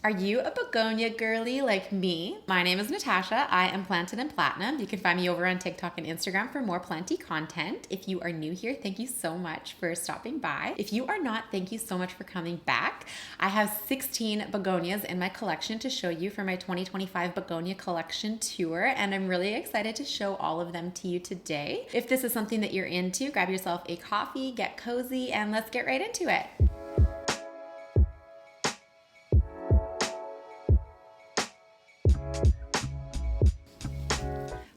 Are you a begonia girly like me? My name is Natasha. I am Planted in Platinum. You can find me over on TikTok and Instagram for more plenty content. If you are new here, thank you so much for stopping by. If you are not, thank you so much for coming back. I have 16 begonias in my collection to show you for my 2025 Begonia Collection Tour, and I'm really excited to show all of them to you today. If this is something that you're into, grab yourself a coffee, get cozy, and let's get right into it.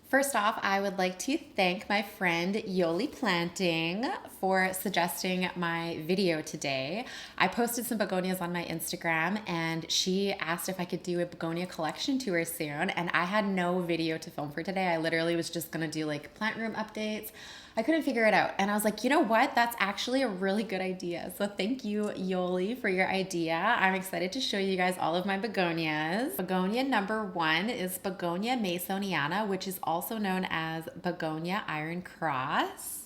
First off, I would like to thank my friend Yoli Planting for suggesting my video today. I posted some begonias on my Instagram and she asked if I could do a begonia collection tour soon, and I had no video to film for today. I literally was just gonna do like plant room updates. I couldn't figure it out. And I was like, you know what? That's actually a really good idea. So thank you, Yoli, for your idea. I'm excited to show you guys all of my begonias. Begonia number 1 is Begonia Masoniana, which is also known as Begonia Iron Cross.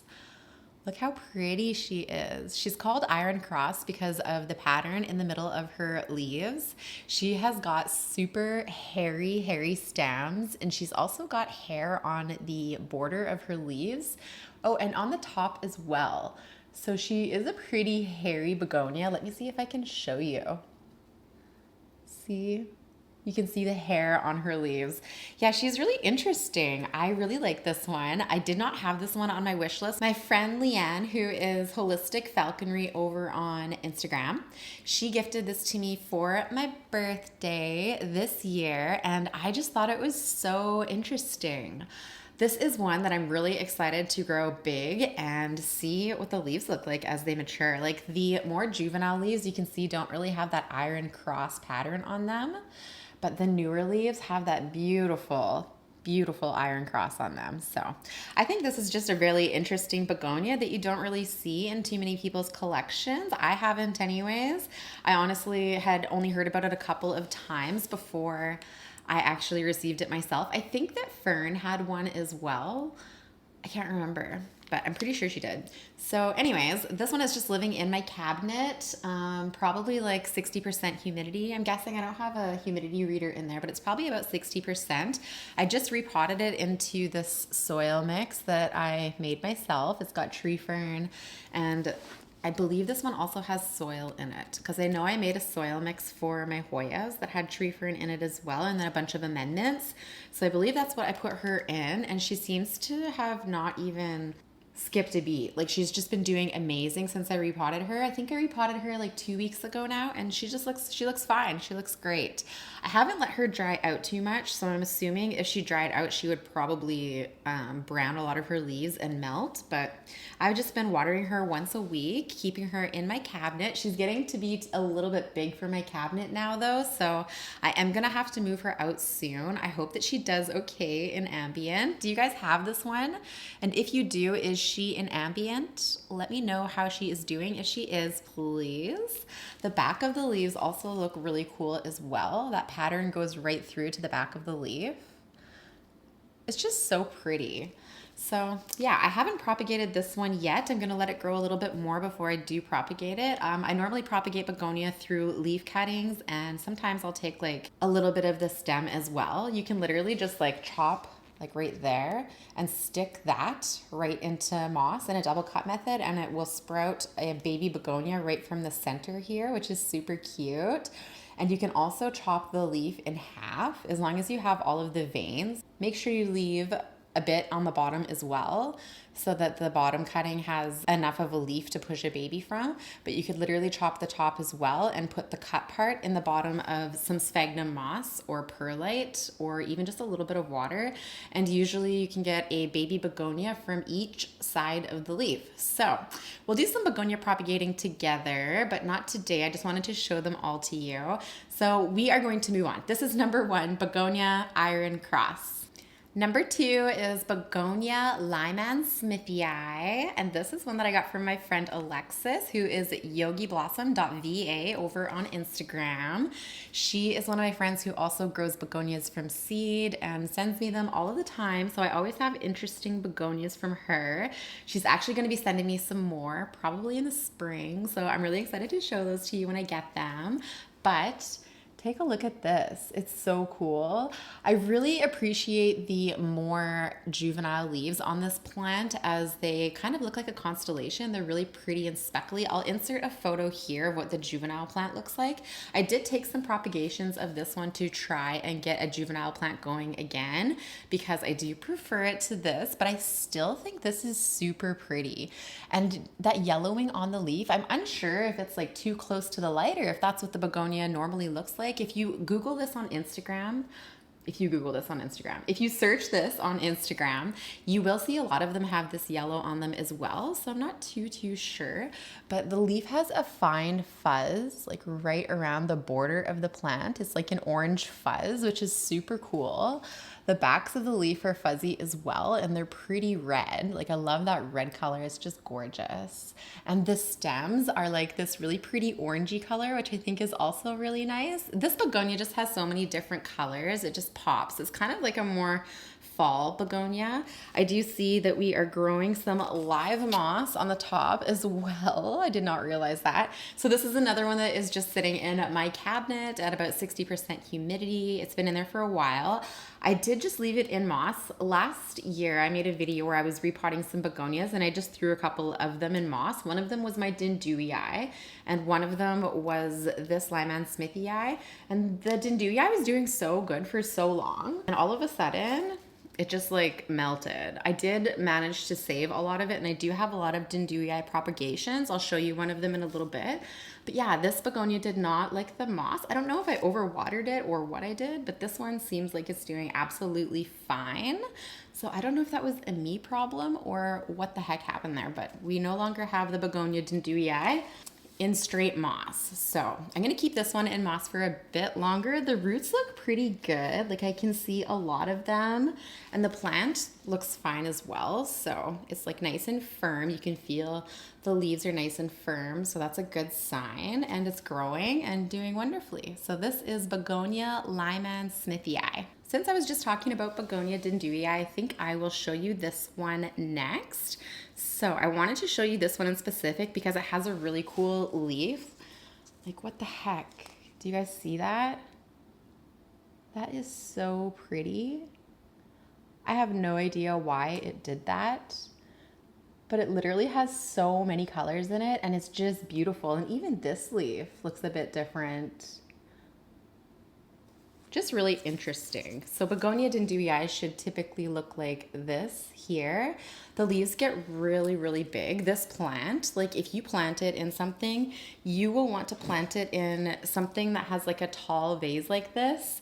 Look how pretty she is. She's called Iron Cross because of the pattern in the middle of her leaves. She has got super hairy stems, and she's also got hair on the border of her leaves. Oh, and on the top as well. So she is a pretty hairy begonia. Let me see if I can show you. See? You can see the hair on her leaves. Yeah, she's really interesting. I really like this one. I did not have this one on my wish list. My friend Leanne, who is Holistic Falconry over on Instagram, she gifted this to me for my birthday this year, and I just thought it was so interesting. This is one that I'm really excited to grow big and see what the leaves look like as they mature. Like the more juvenile leaves, you can see don't really have that iron cross pattern on them, but the newer leaves have that beautiful iron cross on them. So I think this is just a really interesting begonia that you don't really see in too many people's collections. I haven't anyways. I honestly had only heard about it a couple of times before I actually received it myself. I think that Fern had one as well. I can't remember, but I'm pretty sure she did. So anyways, this one is just living in my cabinet, probably like 60% humidity. I'm guessing. I don't have a humidity reader in there, but it's probably about 60%. I just repotted it into this soil mix that I made myself. It's got tree fern, and I believe this one also has soil in it, because I know I made a soil mix for my Hoyas that had tree fern in it as well, and then a bunch of amendments. So I believe that's what I put her in, and she seems to have not even skipped a beat. Like, she's just been doing amazing since I repotted her. I think I repotted her like 2 weeks ago now, and she looks fine. She looks great. I haven't let her dry out too much, so I'm assuming if she dried out, she would probably brown a lot of her leaves and melt, but I've just been watering her once a week, keeping her in my cabinet. She's getting to be a little bit big for my cabinet now though, so I am gonna have to move her out soon. I hope that she does okay in ambient. Do you guys have this one? And if you do, is she in ambient? Let me know how she is doing. If she is, please. The back of the leaves also look really cool as well. That pattern goes right through to the back of the leaf. It's just so pretty. So yeah, I haven't propagated this one yet. I'm gonna let it grow a little bit more before I do propagate it. I normally propagate begonia through leaf cuttings, and sometimes I'll take like a little bit of the stem as well. You can literally just like chop like right there and stick that right into moss in a double cut method, and it will sprout a baby begonia right from the center here, which is super cute. And you can also chop the leaf in half as long as you have all of the veins. Make sure you leave a bit on the bottom as well, so that the bottom cutting has enough of a leaf to push a baby from. But you could literally chop the top as well and put the cut part in the bottom of some sphagnum moss or perlite, or even just a little bit of water. And usually you can get a baby begonia from each side of the leaf. So we'll do some begonia propagating together, but not today. I just wanted to show them all to you. So we are going to move on. This is number 1, Begonia Iron Cross. Number 2 is Begonia Lyman Smithii, and this is one that I got from my friend Alexis, who is yogiblossom.va over on Instagram. She is one of my friends who also grows begonias from seed and sends me them all of the time, so I always have interesting begonias from her. She's actually going to be sending me some more, probably in the spring, so I'm really excited to show those to you when I get them. But Take a look at this. It's so cool. I really appreciate the more juvenile leaves on this plant as they kind of look like a constellation. They're really pretty and speckly. I'll insert a photo here of what the juvenile plant looks like. I did take some propagations of this one to try and get a juvenile plant going again because I do prefer it to this, but I still think this is super pretty. And that yellowing on the leaf, I'm unsure if it's like too close to the light or if that's what the begonia normally looks like. If you Google this on Instagram, if you search this on Instagram, you will see a lot of them have this yellow on them as well. So I'm not too sure, but the leaf has a fine fuzz like right around the border of the plant. It's like an orange fuzz, which is super cool. The backs of the leaf are fuzzy as well, and they're pretty red. Like I love that red color. It's just gorgeous. And the stems are like this really pretty orangey color, which I think is also really nice. This begonia just has so many different colors. It just pops. It's kind of like a more fall begonia. I do see that we are growing some live moss on the top as well. I did not realize that. So this is another one that is just sitting in my cabinet at about 60% humidity. It's been in there for a while. I did just leave it in moss. Last year, I made a video where I was repotting some begonias and I just threw a couple of them in moss. One of them was my Dindhui and one of them was this Lyman Smithii. And the Dindhui was doing so good for so long. And all of a sudden, it just like melted. I did manage to save a lot of it and I do have a lot of Dindhui propagations. I'll show you one of them in a little bit. But yeah, this begonia did not like the moss. I don't know if I overwatered it or what I did, but this one seems like it's doing absolutely fine. So I don't know if that was a me problem or what the heck happened there, but we no longer have the Begonia Dindhui in straight moss. So I'm gonna keep this one in moss for a bit longer. The roots look pretty good. Like I can see a lot of them and the plant looks fine as well. So it's like nice and firm. You can feel the leaves are nice and firm. So that's a good sign and it's growing and doing wonderfully. So this is Begonia Lyman Smithii. Since I was just talking about Begonia Dindhui, I think I will show you this one next. So I wanted to show you this one in specific because it has a really cool leaf. Like what the heck? Do you guys see that? That is so pretty. I have no idea why it did that, but it literally has so many colors in it and it's just beautiful. And even this leaf looks a bit different. Just really interesting. So Begonia Dindhui should typically look like this here. The leaves get really, really big. This plant, like if you plant it in something, you will want to plant it in something that has like a tall vase like this,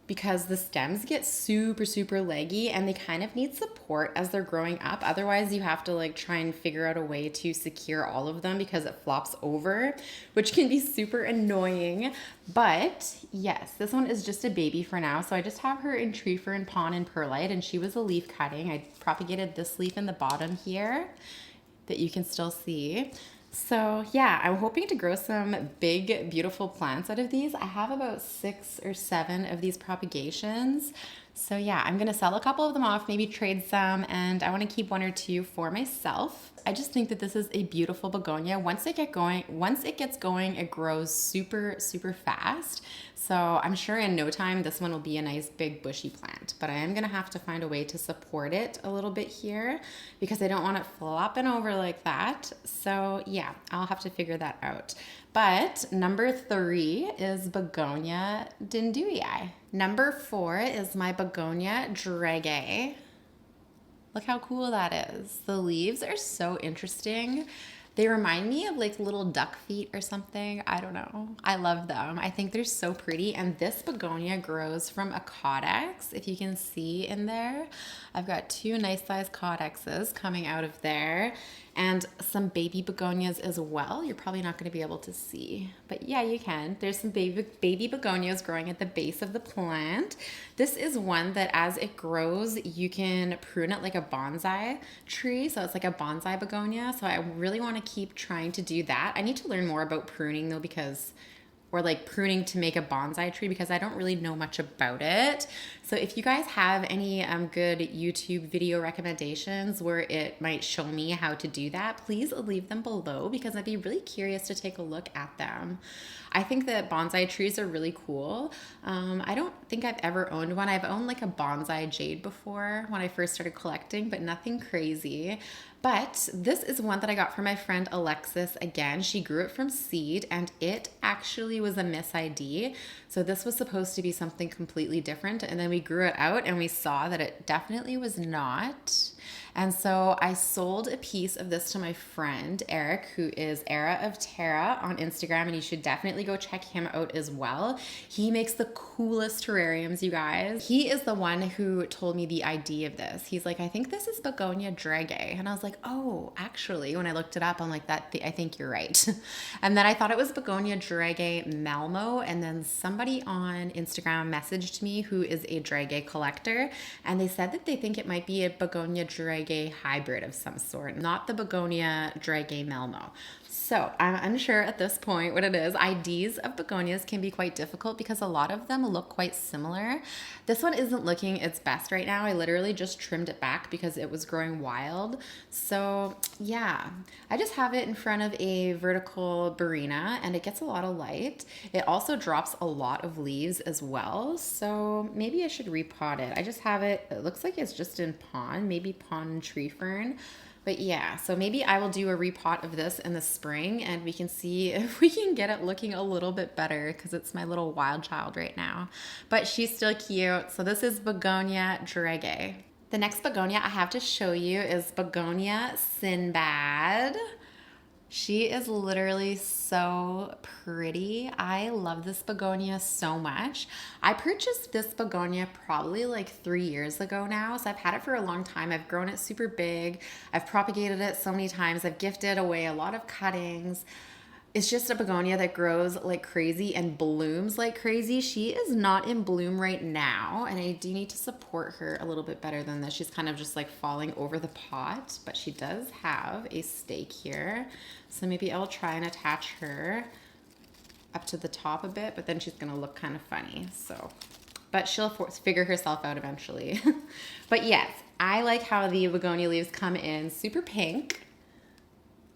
because the stems get super, super leggy and they kind of need support as they're growing up. Otherwise, you have to like try and figure out a way to secure all of them because it flops over, which can be super annoying. But yes, this one is just a baby for now. So I just have her in tree fern, pon, and perlite, and she was a leaf cutting. I propagated this leaf in the bottom here that you can still see. So yeah, I'm hoping to grow some big, beautiful plants out of these. I have about 6 or 7 of these propagations. So yeah, I'm gonna sell a couple of them off, maybe trade some, and I wanna keep 1 or 2 for myself. I just think that this is a beautiful begonia. Once it gets going, it grows super, super fast. So I'm sure in no time, this one will be a nice big bushy plant, but I am gonna have to find a way to support it a little bit here because I don't want it flopping over like that. So yeah, I'll have to figure that out. But number 3 is Begonia Dindhui. Number 4 is my Begonia Dregei. Look how cool that is. The leaves are so interesting. They remind me of like little duck feet or something. I don't know. I love them. I think they're so pretty. And this begonia grows from a caudex, if you can see in there. I've got 2 nice sized caudexes coming out of there and some baby begonias as well. You're probably not going to be able to see, but yeah, you can. There's some baby begonias growing at the base of the plant. This is one that as it grows, you can prune it like a bonsai tree. So it's like a bonsai begonia. So I really want to keep trying to do that. I need to learn more about pruning though, because or like pruning to make a bonsai tree because I don't really know much about it. So if you guys have any good YouTube video recommendations where it might show me how to do that, please leave them below because I'd be really curious to take a look at them. I think that bonsai trees are really cool. I don't think I've ever owned one. I've owned like a bonsai jade before when I first started collecting, but nothing crazy. But this is one that I got from my friend Alexis. Again, she grew it from seed and it actually was a miss ID. So this was supposed to be something completely different. And then we grew it out and we saw that it definitely was not. And so I sold a piece of this to my friend Eric, who is Era of Terra on Instagram, and you should definitely go check him out as well. He makes the coolest terrariums, you guys. He is the one who told me the idea of this. He's like, I think this is Begonia Dregei. And I was like, oh, actually, when I looked it up, I'm like, I think you're right. And then I thought it was Begonia Dregei Malmo. And then somebody on Instagram messaged me who is a Dregei collector, and they said that they think it might be a Begonia Dregei hybrid of some sort, not the Begonia Dregei Malmo. So I'm unsure at this point what it is. IDs of begonias can be quite difficult because a lot of them look quite similar. This one isn't looking its best right now. I literally just trimmed it back because it was growing wild. So yeah, I just have it in front of a vertical barina and it gets a lot of light. It also drops a lot of leaves as well. So maybe I should repot it. I just have it, it looks like it's just in pond, maybe pond and tree fern. But yeah, so maybe I will do a repot of this in the spring and we can see if we can get it looking a little bit better because it's my little wild child right now. But she's still cute. So this is Begonia Dregei. The next begonia I have to show you is Begonia Sinbad. She is literally so pretty. I love this begonia so much. I purchased this begonia probably like 3 years ago now. So I've had it for a long time. I've grown it super big. I've propagated it so many times. I've gifted away a lot of cuttings. It's just a begonia that grows like crazy and blooms like crazy. She is not in bloom right now, and I do need to support her a little bit better than this. She's kind of just like falling over the pot, but she does have a stake here. So maybe I'll try and attach her up to the top a bit, but then she's gonna look kind of funny. So, but she'll figure herself out eventually. But yes, I like how the begonia leaves come in super pink.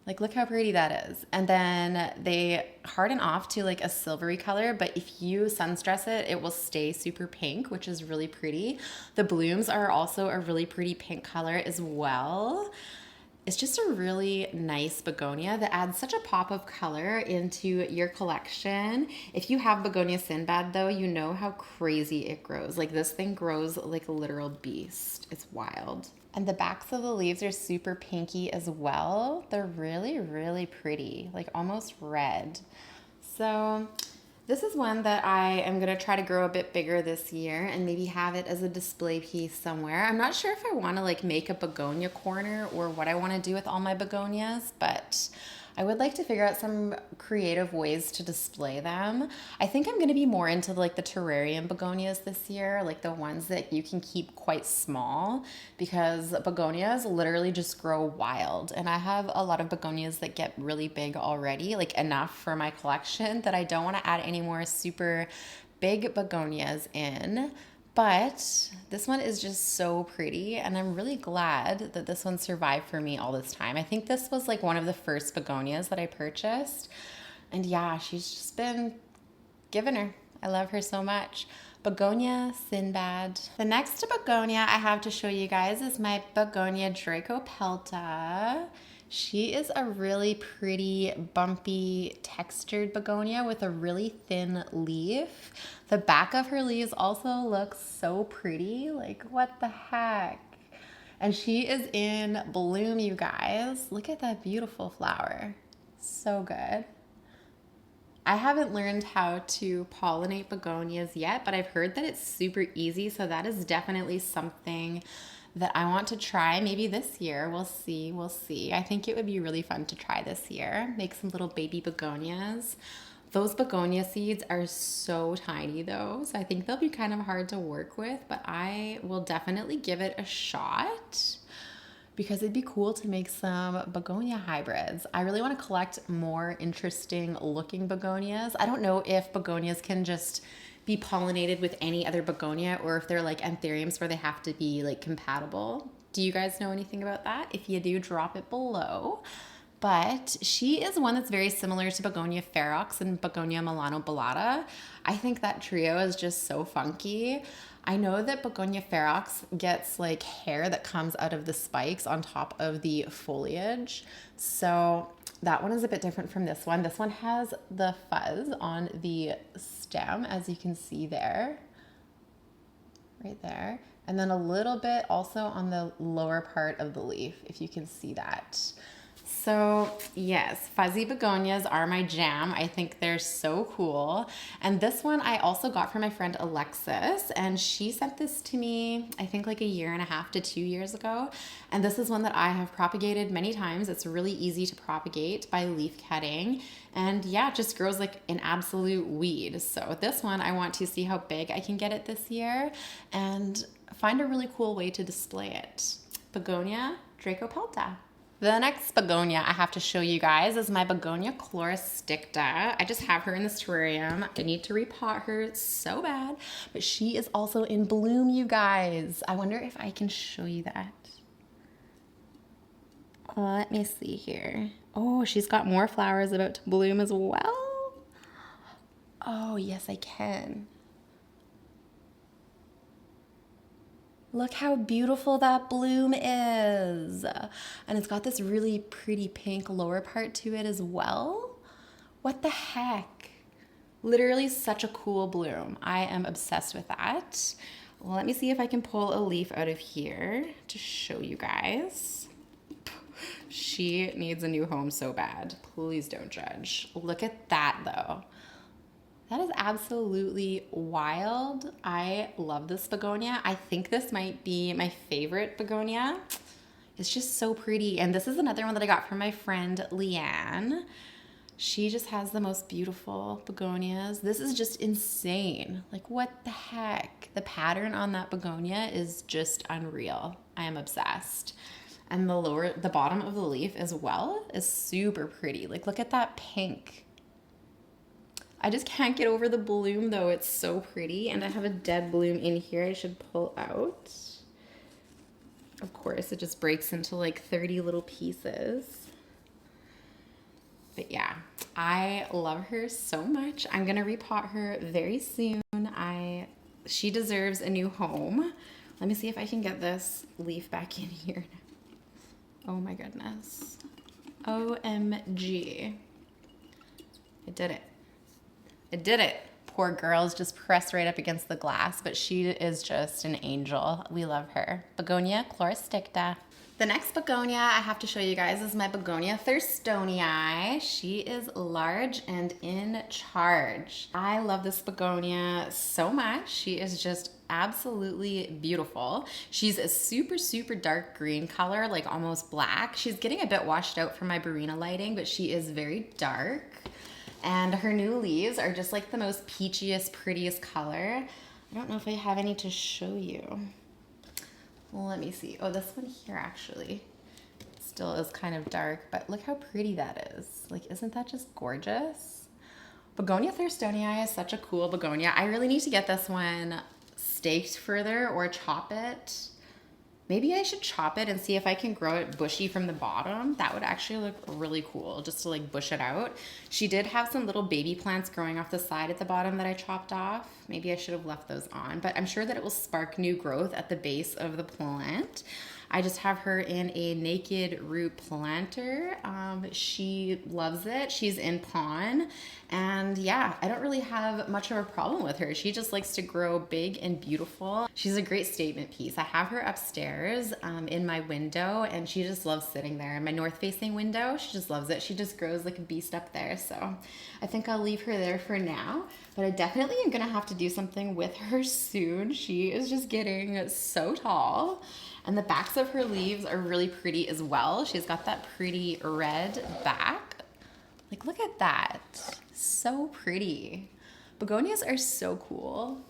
Like, look how pretty that is. And then they harden off to like a silvery color, but if you sun stress it, it will stay super pink, which is really pretty. The blooms are also a really pretty pink color as well. It's just a really nice begonia that adds such a pop of color into your collection. If you have Begonia Sinbad though, you know how crazy it grows. Like this thing grows like a literal beast. It's wild. And the backs of the leaves are super pinky as well. They're really, really pretty, like almost red. So this is one that I am gonna try to grow a bit bigger this year and maybe have it as a display piece somewhere. I'm not sure if I wanna like make a begonia corner or what I wanna do with all my begonias, but I would like to figure out some creative ways to display them. I think I'm gonna be more into like the terrarium begonias this year, like the ones that you can keep quite small, because begonias literally just grow wild. And I have a lot of begonias that get really big already, like enough for my collection that I don't wanna add any more super big begonias in. But this one is just so pretty, and I'm really glad that this one survived for me all this time. I think this was like one of the first begonias that I purchased. And yeah, she's just been giving her. I love her so much. Begonia Sinbad. The next begonia I have to show you guys is my Begonia Dracopelta. She is a really pretty, bumpy, textured begonia with a really thin leaf. The back of her leaves also looks so pretty. Like, what the heck? And she is in bloom, you guys. Look at that beautiful flower. So good. I haven't learned how to pollinate begonias yet, but I've heard that it's super easy. So that is definitely something that I want to try maybe this year. We'll see. We'll see. I think it would be really fun to try this year. Make some little baby begonias. Those begonia seeds are so tiny though, so I think they'll be kind of hard to work with, but I will definitely give it a shot because it'd be cool to make some begonia hybrids. I really want to collect more interesting looking begonias. I don't know if begonias can just be pollinated with any other begonia or if they're like anthuriums where they have to be like compatible. Do you guys know anything about that? If you do, drop it below. But she is one that's very similar to Begonia ferox and Begonia Melanobullata. I think that trio is just so funky. I know that Begonia ferox gets like hair that comes out of the spikes on top of the foliage. So that one is a bit different from this one. This one has the fuzz on the stem, as you can see there, right there. And then a little bit also on the lower part of the leaf, if you can see that. So yes, fuzzy begonias are my jam. I think they're so cool. And this one I also got from my friend Alexis, and she sent this to me, I think like 1.5 to 2 years ago. And this is one that I have propagated many times. It's really easy to propagate by leaf cutting. And yeah, it just grows like an absolute weed. So this one, I want to see how big I can get it this year and find a really cool way to display it. Begonia Dracopelta. The next begonia I have to show you guys is my Begonia Chlorosticta. I just have her in this terrarium. I need to repot her so bad, but she is also in bloom, you guys. I wonder if I can show you that. Let me see here. Oh, she's got more flowers about to bloom as well. Oh, yes, I can. Look how beautiful that bloom is. And it's got this really pretty pink lower part to it as well. What the heck? Literally such a cool bloom. I am obsessed with that. Well, let me see if I can pull a leaf out of here to show you guys. She needs a new home so bad. Please don't judge. Look at that though. That is absolutely wild. I love this begonia. I think this might be my favorite begonia. It's just so pretty. And this is another one that I got from my friend Leanne. She just has the most beautiful begonias. This is just insane. Like, what the heck? The pattern on that begonia is just unreal. I am obsessed. And the bottom of the leaf as well is super pretty. Like, look at that pink. I just can't get over the bloom though. It's so pretty. And I have a dead bloom in here I should pull out. Of course, it just breaks into like 30 little pieces. But yeah, I love her so much. I'm gonna repot her very soon. She deserves a new home. Let me see if I can get this leaf back in here. Oh my goodness. OMG. I did it. I did it. Poor girl's just pressed right up against the glass, but she is just an angel. We love her. Begonia Chlorosticta. The next begonia I have to show you guys is my Begonia Thurstonii. She is large and in charge. I love this begonia so much. She is just absolutely beautiful. She's a super, super dark green color, like almost black. She's getting a bit washed out from my Barina lighting, but she is very dark. And her new leaves are just like the most peachiest, prettiest color. I don't know if I have any to show you. Well, let me see. Oh, this one here actually still is kind of dark, but look how pretty that is. Like, isn't that just gorgeous? Begonia Thurstonii is such a cool begonia. I really need to get this one staked further or chop it. Maybe I should chop it and see if I can grow it bushy from the bottom. That would actually look really cool, just to like bush it out. She did have some little baby plants growing off the side at the bottom that I chopped off. Maybe I should have left those on, but I'm sure that it will spark new growth at the base of the plant. I just have her in a naked root planter. She loves it. She's in pawn. And yeah, I don't really have much of a problem with her. She just likes to grow big and beautiful. She's a great statement piece. I have her upstairs in my window, and she just loves sitting there. In my north-facing window, she just loves it. She just grows like a beast up there. So I think I'll leave her there for now. But I definitely am gonna have to do something with her soon. She is just getting so tall. And the backs of her leaves are really pretty as well. She's got that pretty red back. Like, look at that. So pretty. Begonias are so cool.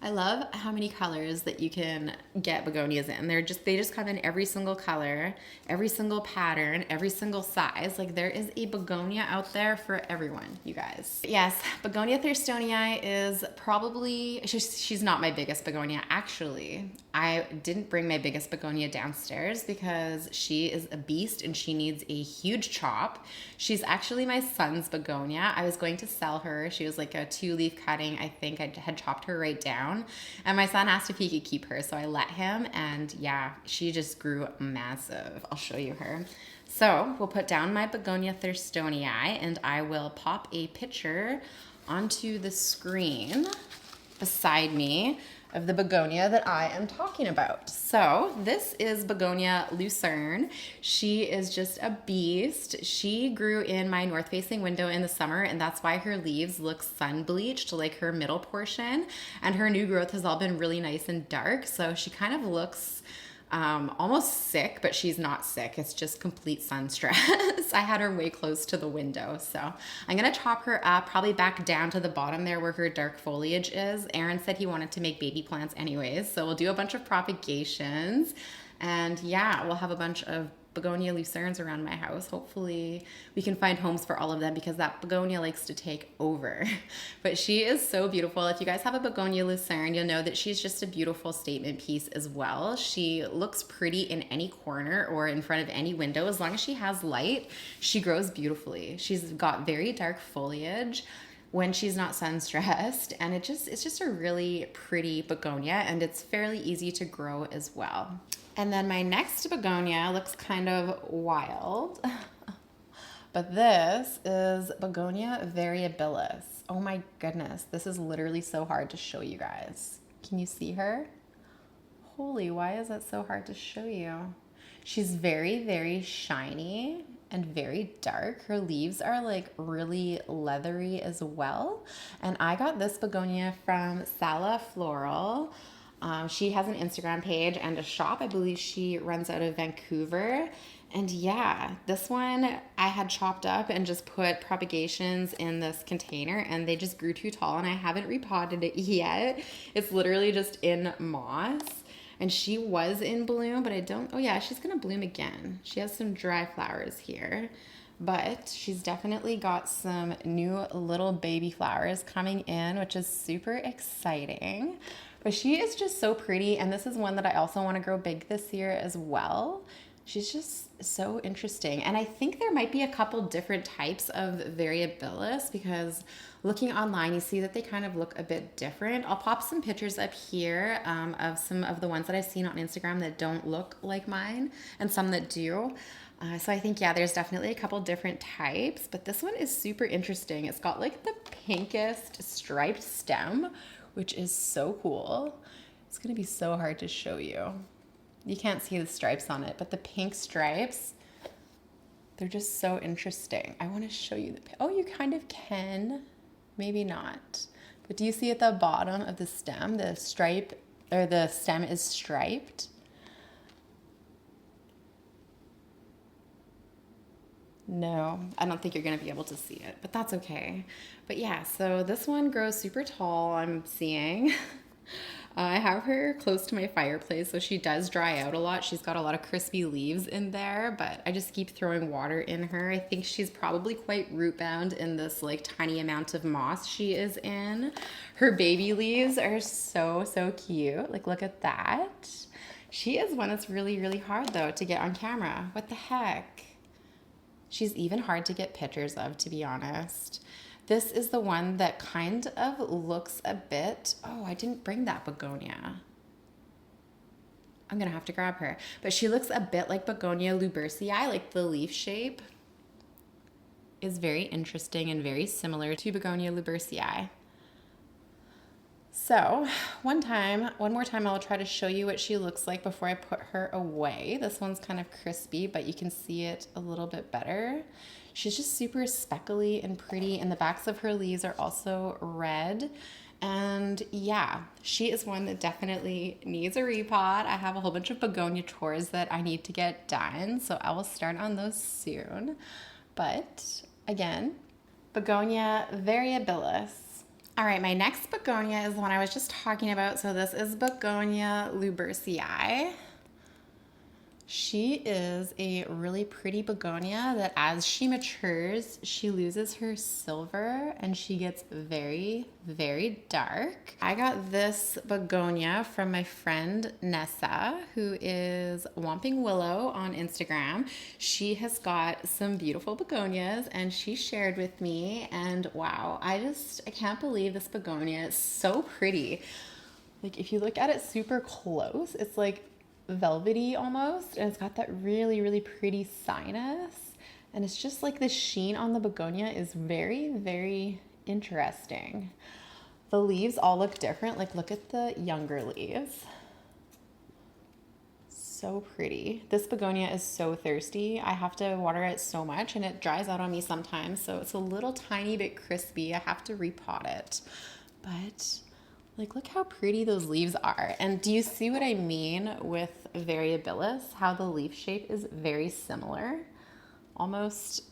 I love how many colors that you can get begonias in. They just come in every single color, every single pattern, every single size. Like there is a begonia out there for everyone, you guys. Yes, Begonia Thurstonii is probably, she's not my biggest begonia actually. I didn't bring my biggest begonia downstairs because she is a beast and she needs a huge chop. She's actually my son's begonia. I was going to sell her. She was like a 2-leaf cutting. I think I had chopped her right down. And my son asked if he could keep her, so I let him, and yeah, she just grew massive. I'll show you her. So we'll put down my Begonia Thurstonii, and I will pop a picture onto the screen beside me of the begonia that I am talking about. So this is Begonia Lucerne. She is just a beast. She grew in my north-facing window in the summer, and that's why her leaves look sun-bleached, like her middle portion, and her new growth has all been really nice and dark, so she kind of looks almost sick, but she's not sick. It's just complete sun stress. I had her way close to the window. So I'm going to chop her up, probably back down to the bottom there where her dark foliage is. Aaron said he wanted to make baby plants anyways. So we'll do a bunch of propagations. And yeah, we'll have a bunch of Begonia Lucernes around my house. Hopefully we can find homes for all of them because that begonia likes to take over. But she is so beautiful. If you guys have a Begonia Lucerne, you'll know that she's just a beautiful statement piece as well. She looks pretty in any corner or in front of any window. As long as she has light, she grows beautifully. She's got very dark foliage when she's not sun stressed, and it's just a really pretty begonia, and it's fairly easy to grow as well. And then my next begonia looks kind of wild, but this is Begonia Variabilis. Oh my goodness, this is literally so hard to show you guys. Can you see her? Holy, why is that so hard to show you? She's very, very shiny and very dark. Her leaves are like really leathery as well. And I got this begonia from Sala Floral. She has an Instagram page and a shop. I believe she runs out of Vancouver. And yeah, this one I had chopped up and just put propagations in this container, and they just grew too tall, and I haven't repotted it yet. It's literally just in moss. And she was in bloom, but I don't, oh yeah, she's gonna bloom again. She has some dry flowers here, but she's definitely got some new little baby flowers coming in, which is super exciting. But she is just so pretty, and this is one that I also wanna grow big this year as well. She's just so interesting. And I think there might be a couple different types of Variabilis because looking online, you see that they kind of look a bit different. I'll pop some pictures up here of some of the ones that I've seen on Instagram that don't look like mine and some that do. So I think, yeah, there's definitely a couple different types, but this one is super interesting. It's got like the pinkest striped stem, which is so cool. It's gonna be so hard to show you. You can't see the stripes on it, but the pink stripes, they're just so interesting. I want to show you oh, you kind of can, maybe not. But do you see at the bottom of the stem, the stripe, or the stem is striped? No, I don't think you're going to be able to see it, but that's okay. But yeah, so this one grows super tall, I'm seeing. I have her close to my fireplace, so she does dry out a lot. She's got a lot of crispy leaves in there, but I just keep throwing water in her. I think she's probably quite root bound in this like tiny amount of moss she is in. Her baby leaves are so, so cute. Like, look at that. She is one that's really, really hard though to get on camera. What the heck? She's even hard to get pictures of, to be honest. This is the one that kind of looks a bit, oh, I didn't bring that begonia. I'm gonna have to grab her. But she looks a bit like Begonia Lubbersii, like the leaf shape is very interesting and very similar to Begonia Lubbersii. So one more time, I'll try to show you what she looks like before I put her away. This one's kind of crispy, but you can see it a little bit better. She's just super speckly and pretty, and the backs of her leaves are also red. And yeah, she is one that definitely needs a repot. I have a whole bunch of begonia tours that I need to get done, so I will start on those soon. But again, Begonia Variabilis. All right, my next begonia is the one I was just talking about. So this is Begonia Lubbersii. She is a really pretty begonia that as she matures, she loses her silver and she gets very, very dark. I got this begonia from my friend Nessa, who is Whomping Willow on Instagram. She has got some beautiful begonias and she shared with me, and wow, I can't believe this begonia is so pretty. Like if you look at it super close, it's like velvety almost, and it's got that really, really pretty sinus, and it's just like the sheen on the begonia is very, very interesting. The leaves all look different. Like look at the younger leaves, so pretty. This begonia is so thirsty. I have to water it so much and it dries out on me sometimes, so it's a little tiny bit crispy. I have to repot it, but like, look how pretty those leaves are. And do you see what I mean with Variabilis? How the leaf shape is very similar. Almost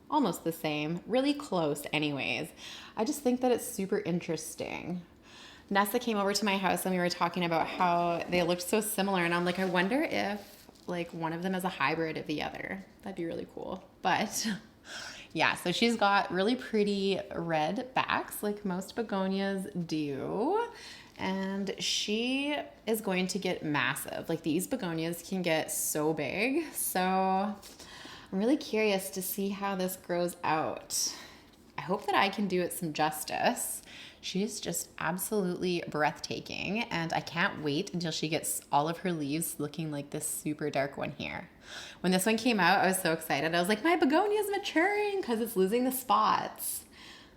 the same. Really close anyways. I just think that it's super interesting. Nessa came over to my house and we were talking about how they looked so similar. And I'm like, I wonder if like one of them is a hybrid of the other. That'd be really cool. But yeah, so she's got really pretty red backs like most begonias do. And she is going to get massive. Like these begonias can get so big. So I'm really curious to see how this grows out. I hope that I can do it some justice. She's just absolutely breathtaking, and I can't wait until she gets all of her leaves looking like this super dark one here. When this one came out, I was so excited. I was like, my begonia is maturing because it's losing the spots.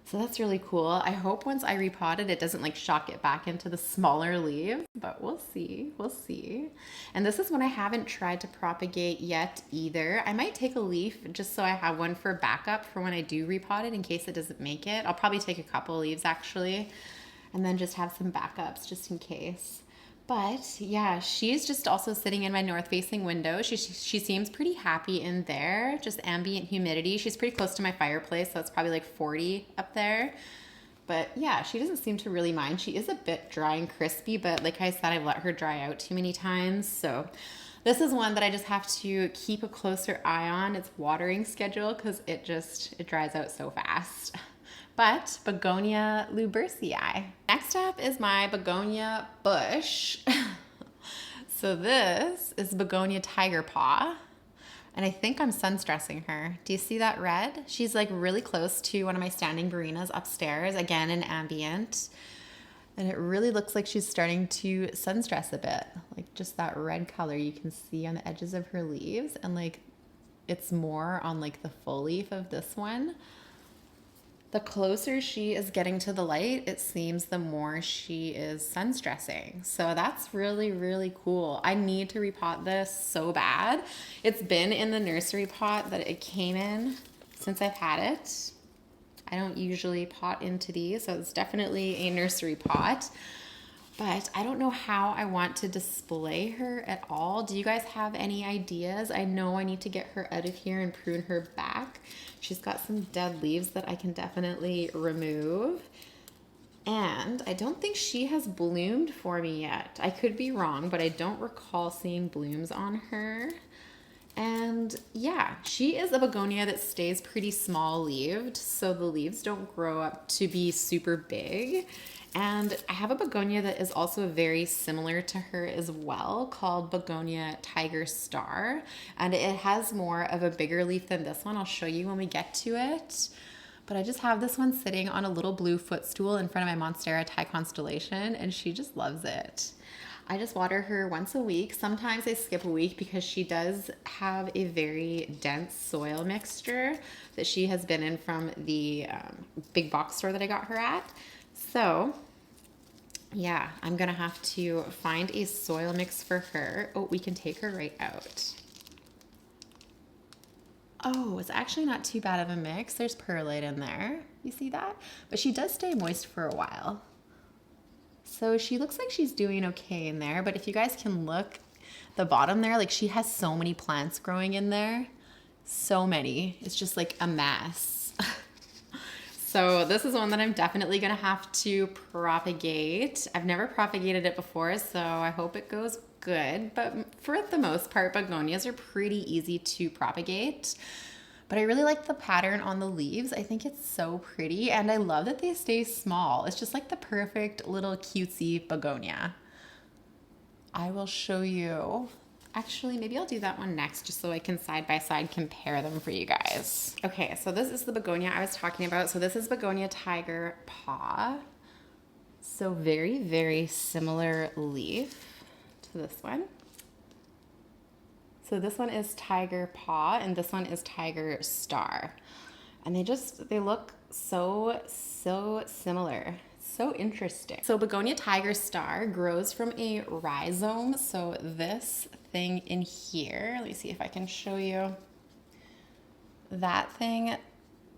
So that's really cool. I hope once I repot it, it doesn't like shock it back into the smaller leaves, but we'll see. We'll see. And this is one I haven't tried to propagate yet either. I might take a leaf just so I have one for backup for when I do repot it in case it doesn't make it. I'll probably take a couple leaves actually, and then just have some backups just in case. But yeah, she's just also sitting in my north-facing window. She seems pretty happy in there, just ambient humidity. She's pretty close to my fireplace, so it's probably like 40 up there. But yeah, she doesn't seem to really mind. She is a bit dry and crispy, but like I said, I've let her dry out too many times. So this is one that I just have to keep a closer eye on its watering schedule because it dries out so fast. But Begonia Lubbersii. Next up is my begonia bush. So this is Begonia Tiger Paw. And I think I'm sun stressing her. Do you see that red? She's like really close to one of my standing Barinas upstairs, again in ambient. And it really looks like she's starting to sun stress a bit. Like just that red color you can see on the edges of her leaves. And like it's more on like the full leaf of this one. The closer she is getting to the light, it seems the more she is sun stressing. So that's really, really cool. I need to repot this so bad. It's been in the nursery pot that it came in since I've had it. I don't usually pot into these, so it's definitely a nursery pot. But I don't know how I want to display her at all. Do you guys have any ideas? I know I need to get her out of here and prune her back. She's got some dead leaves that I can definitely remove. And I don't think she has bloomed for me yet. I could be wrong, but I don't recall seeing blooms on her. And yeah, she is a begonia that stays pretty small leaved, so the leaves don't grow up to be super big. And I have a begonia that is also very similar to her as well, called Begonia Tiger Star. And it has more of a bigger leaf than this one. I'll show you when we get to it. But I just have this one sitting on a little blue footstool in front of my Monstera Thai constellation, and she just loves it. I just water her once a week. Sometimes I skip a week because she does have a very dense soil mixture that she has been in from the big box store that I got her at. So yeah, I'm gonna have to find a soil mix for her. Oh, we can take her right out. Oh, it's actually not too bad of a mix. There's perlite in there. You see that? But she does stay moist for a while. So she looks like she's doing okay in there. But if you guys can look, the bottom there, like she has so many plants growing in there. So many. It's just like a mess. So this is one that I'm definitely gonna have to propagate. I've never propagated it before, so I hope it goes good. But for the most part, begonias are pretty easy to propagate. But I really like the pattern on the leaves. I think it's so pretty, and I love that they stay small. It's just like the perfect little cutesy begonia. I will show you. Actually, maybe I'll do that one next just so I can side by side compare them for you guys. Okay, so this is the begonia I was talking about. So this is Begonia Tiger Paw. So very, very similar leaf to this one. So this one is Tiger Paw and this one is Tiger Star. And they look so similar. So interesting. So Begonia Tiger Star grows from a rhizome. So this thing in here, let me see if I can show you. That thing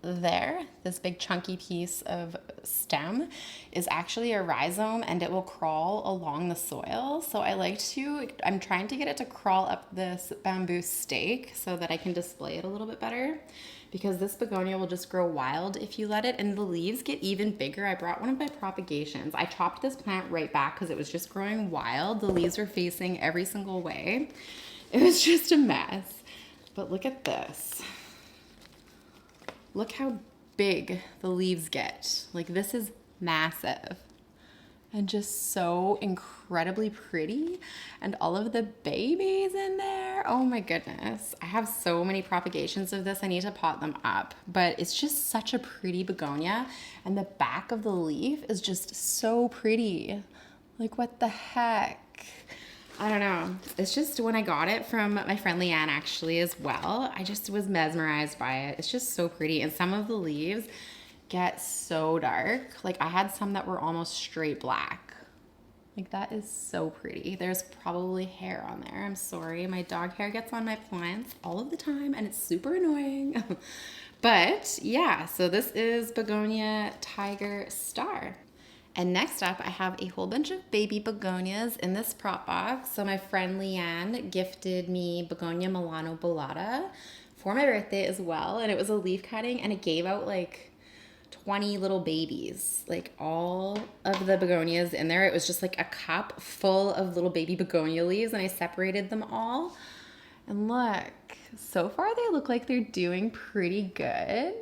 there, this big chunky piece of stem is actually a rhizome and it will crawl along the soil. So I'm trying to get it to crawl up this bamboo stake so that I can display it a little bit better, because this begonia will just grow wild if you let it, and the leaves get even bigger. I brought one of my propagations. I chopped this plant right back because it was just growing wild. The leaves were facing every single way. It was just a mess. But look at this. Look how big the leaves get. Like, this is massive and just so incredibly pretty. And all of the babies in there. Oh my goodness. I have so many propagations of this. I need to pot them up, but it's just such a pretty begonia. And the back of the leaf is just so pretty. Like, what the heck? I don't know. It's just, when I got it from my friend Leanne actually as well, I just was mesmerized by it. It's just so pretty. And some of the leaves get so dark. Like, I had some that were almost straight black. Like, that is so pretty. There's probably hair on there. I'm sorry. My dog hair gets on my plants all of the time and it's super annoying. But yeah, so this is Begonia Tiger Star. And next up, I have a whole bunch of baby begonias in this prop box. So my friend Leanne gifted me Begonia Melanobullata for my birthday as well. And it was a leaf cutting and it gave out like 20 little babies, like all of the begonias in there. It was just like a cup full of little baby begonia leaves, and I separated them all. And look, so far they look like they're doing pretty good.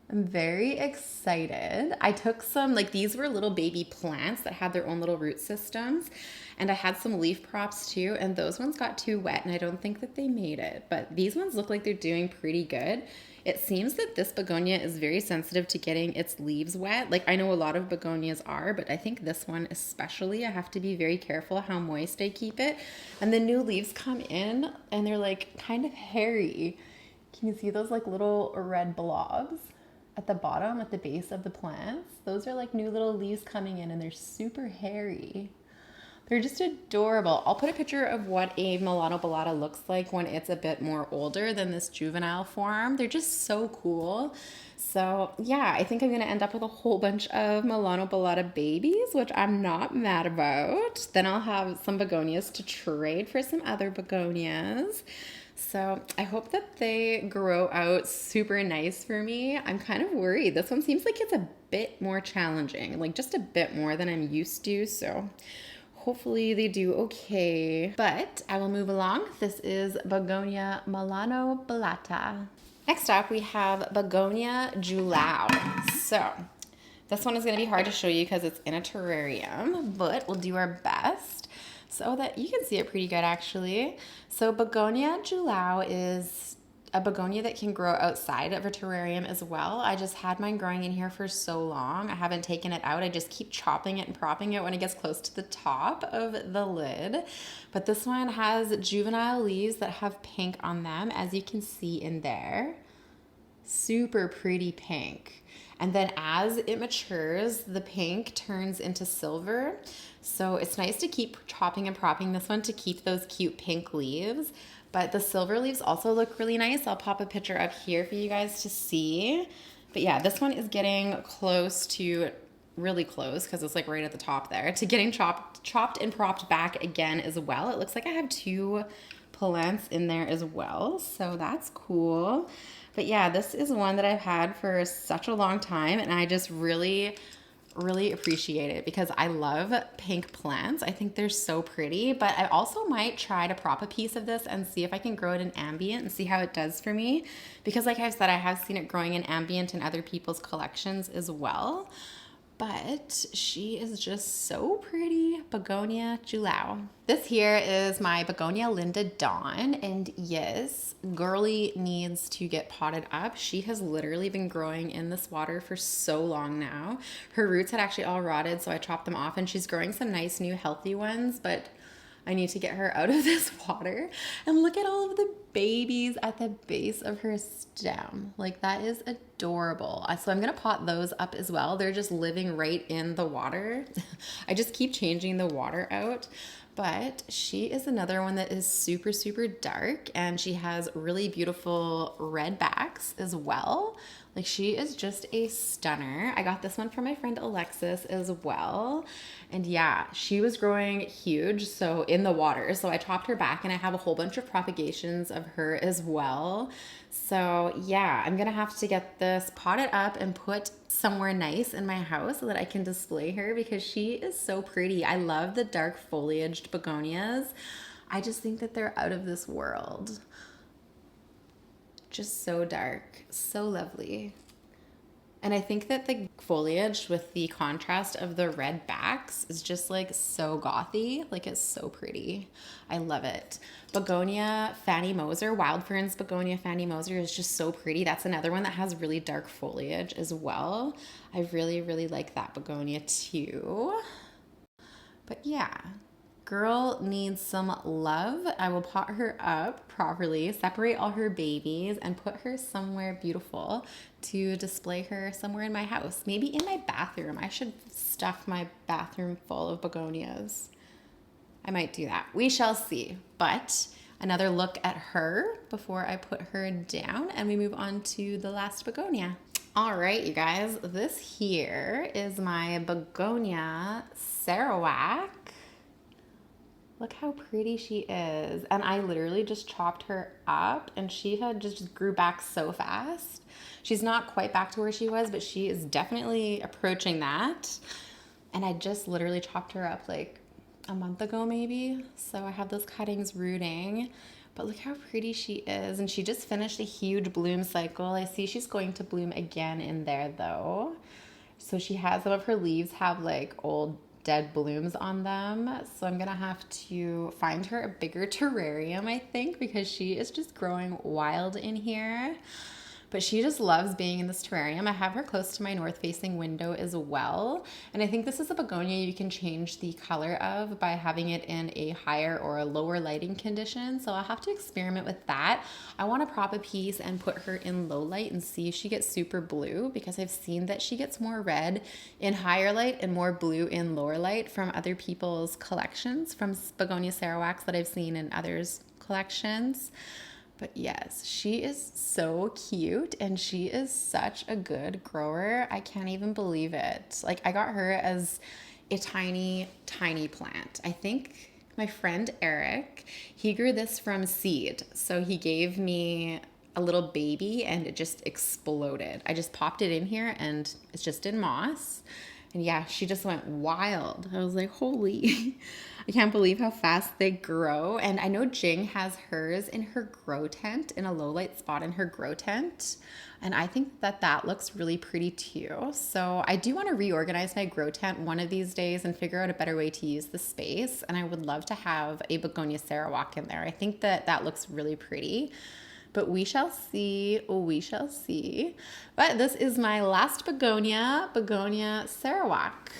I'm very excited. I took some, like, these were little baby plants that had their own little root systems, and I had some leaf props too, and those ones got too wet and I don't think that they made it, but these ones look like they're doing pretty good. It seems that this begonia is very sensitive to getting its leaves wet. Like, I know a lot of begonias are, but I think this one especially, I have to be very careful how moist I keep it. And the new leaves come in and they're like kind of hairy. Can you see those like little red blobs at the bottom, at the base of the plants? Those are like new little leaves coming in and they're super hairy. They're just adorable. I'll put a picture of what a Melanobullata looks like when it's a bit more older than this juvenile form. They're just so cool. So yeah, I think I'm gonna end up with a whole bunch of Melanobullata babies, which I'm not mad about. Then I'll have some begonias to trade for some other begonias. So I hope that they grow out super nice for me. I'm kind of worried. This one seems like it's a bit more challenging, like just a bit more than I'm used to. So hopefully they do okay. But I will move along. This is Begonia Melanobullata. Next up, we have Begonia Julau. So this one is going to be hard to show you because it's in a terrarium, but we'll do our best so that you can see it pretty good actually. So Begonia Julau is a begonia that can grow outside of a terrarium as well. I just had mine growing in here for so long. I haven't taken it out. I just keep chopping it and propping it when it gets close to the top of the lid. But this one has juvenile leaves that have pink on them, as you can see in there. Super pretty pink. And then as it matures, the pink turns into silver. So it's nice to keep chopping and propping this one to keep those cute pink leaves. But the silver leaves also look really nice. I'll pop a picture up here for you guys to see. But yeah, this one is getting close to, really close, because it's like right at the top there, to getting chopped and propped back again as well. It looks like I have 2 plants in there as well, so that's cool. But yeah, this is one that I've had for such a long time, and I just really appreciate it because I love pink plants. I think they're so pretty, but I also might try to prop a piece of this and see if I can grow it in ambient and see how it does for me. Because like I've said, I have seen it growing in ambient in other people's collections as well. But she is just so pretty. Begonia Julau. This here is my Begonia Linda Dawn, and yes, girly needs to get potted up. She has literally been growing in this water for so long now. Her roots had actually all rotted, so I chopped them off, and she's growing some nice new healthy ones, but I need to get her out of this water. And look at all of the babies at the base of her stem. Like, that is adorable. So I'm gonna pot those up as well. They're just living right in the water. I just keep changing the water out. But she is another one that is super dark, and she has really beautiful red backs as well. Like, she is just a stunner. I got this one from my friend Alexis as well. And yeah, she was growing huge, so in the water. So I chopped her back, and I have a whole bunch of propagations of her as well. So yeah, I'm gonna have to get this potted up and put somewhere nice in my house so that I can display her because she is so pretty. I love the dark foliaged begonias. I just think that they're out of this world. Just so dark, so lovely. And I think that the foliage with the contrast of the red backs is just like so gothy. Like, it's so pretty. I love it. Begonia Fanny Moser, Wild Ferns Begonia Fanny Moser is just so pretty. That's another one that has really dark foliage as well. I really like that begonia too. But yeah, girl needs some love. I will pot her up properly, separate all her babies, and put her somewhere beautiful to display her somewhere in my house. Maybe in my bathroom. I should stuff my bathroom full of begonias. I might do that. We shall see. But another look at her before I put her down, and we move on to the last begonia. All right, you guys, this here is my Begonia Sarawak. Look how pretty she is. And I literally just chopped her up, and she had just grew back so fast. She's not quite back to where she was, but she is definitely approaching that. And I just literally chopped her up like a month ago maybe. So I have those cuttings rooting. But look how pretty she is. And she just finished a huge bloom cycle. I see she's going to bloom again in there though. So she has, some of her leaves have like old dead blooms on them. So I'm gonna have to find her a bigger terrarium, I think, because she is just growing wild in here. But she just loves being in this terrarium. I have her close to my north-facing window as well. And I think this is a begonia you can change the color of by having it in a higher or a lower lighting condition. So I'll have to experiment with that. I want to prop a piece and put her in low light and see if she gets super blue, because I've seen that she gets more red in higher light and more blue in lower light from other people's collections, from Begonia Sarawaks that I've seen in others' collections. But yes, she is so cute, and she is such a good grower. I can't even believe it. Like, I got her as a tiny plant. I think my friend Eric, he grew this from seed. So he gave me a little baby and it just exploded. I just popped it in here and it's just in moss. And yeah, she just went wild. I was like, holy, I can't believe how fast they grow. And I know Jing has hers in her grow tent, in a low light spot in her grow tent. And I think that that looks really pretty too. So I do want to reorganize my grow tent one of these days and figure out a better way to use the space. And I would love to have a Begonia Sarawak in there. I think that that looks really pretty. But we shall see, we shall see. But this is my last begonia, Begonia Sarawak.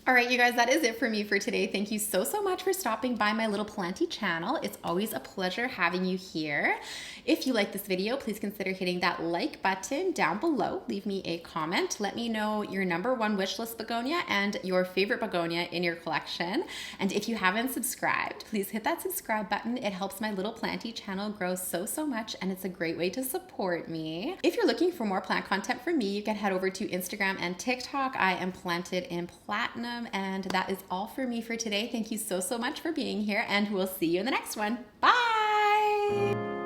All right, you guys, that is it for me for today. Thank you so much for stopping by my little planty channel. It's always a pleasure having you here. If you like this video, please consider hitting that like button down below. Leave me a comment. Let me know your #1 wishlist begonia and your favorite begonia in your collection. And if you haven't subscribed, please hit that subscribe button. It helps my little planty channel grow so much, and it's a great way to support me. If you're looking for more plant content from me, you can head over to Instagram and TikTok. I am Planted in Platinum. And that is all for me for today. Thank you so much for being here, and we'll see you in the next one. Bye!